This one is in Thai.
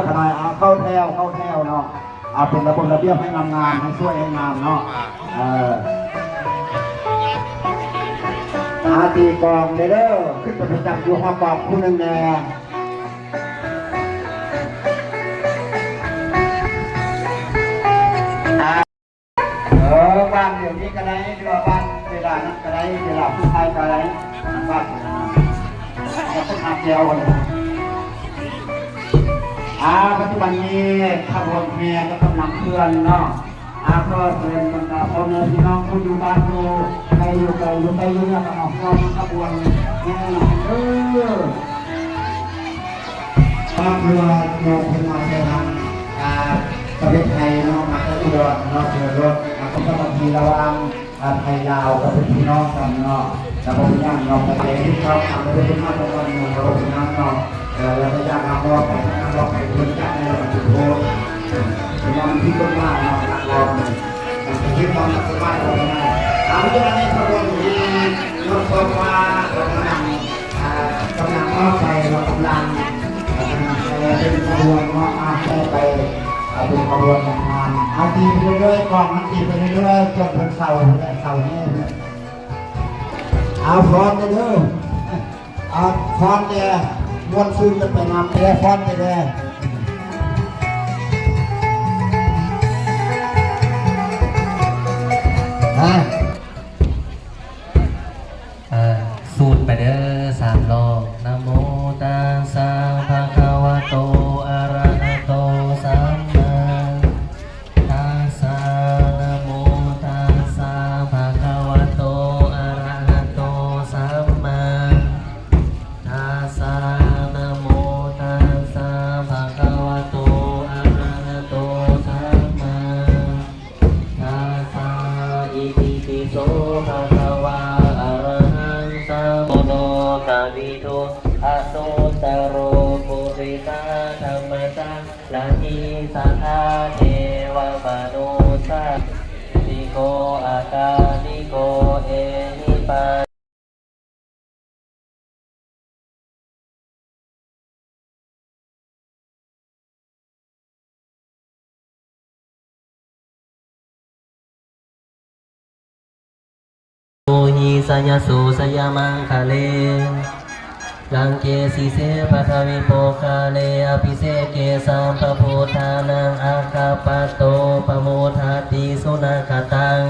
ขนาดเอาเข้าแถวเนาะเอาเป็นระบบระเบียบให้งามๆให้สวยให้งามเนาะตีกองเด้อขึ้นไปประจำอยู่ห้องกองผู้หนึ่งแน่บ้านเดี๋ยวนี้ก็ได้เวลาบ้านเวลานั้นก็ได้เวลาผู้ชายก็ได้บ้านจะต้องทำเดียวกันปัจจุบันนี้ขบวนแห่ก็กำลังเคลื่อนเนาะก็เป็นบรรดาพ่อแม่พี่น้องผู้อยู่บ้านอยู่ใครอยู่ไกลอยู่ใกล้อยู่เนี่ยก็ออกเคลื่อนขบวนแห่เรือโยกขึ้นมาในทางประเทศไทยเนาะมาก็เรือเนาะเรือรถก็ต้องบางทีระวังไทยลาวกับพี่น้องกันเนาะแต่บางอย่างเราไปเองที่เขาทำได้เป็นมาตรฐานของเราเป็นน้ำเนาะเราไม่อยากเอาเราไปเราไปคนจัดในเราจุดโทษเป็นวันที่ต้นมาเราเราเป็นที่ความสบายเราเนี่ยถามว่าในขบวนนี้รถไฟฟ้ากำลังเข้าไปเรากำลังเป็นขบวนว่าไปเป็นขบวนงานตีไปเรื่อยๆกองตีไปเรื่อยๆจนเป็นเสาเนี่ยเอาพร้อมเลยเด้อเอาพร้อมเลยม้วนซึ้งจะไปนำเลยพร้อมเลยสูตรไปเด้อ3 รอบนะโมตัสสะภะคะวะโตอะระหะโตสัมมาตัสสะนะโมตัสสะภะคะวะโตอะระหะโตสัมมาตัสสะนะโมตัสสะภะคะวะโตอะระหะโตสัมมาตัสสะอิติปิโสภะคะวะวิโตอะโนตโรปุริตาธรรมตาลานิสัทธาเทวมนุสานิโกอาคานิโกเอหิปัสโมหิสัญญสุสยามังคะเลลังเกสีเสปะทวิโปคาเลอภิเสเกสัมปพุทธานังอาคาปโตปโมทาติสุนัขตัง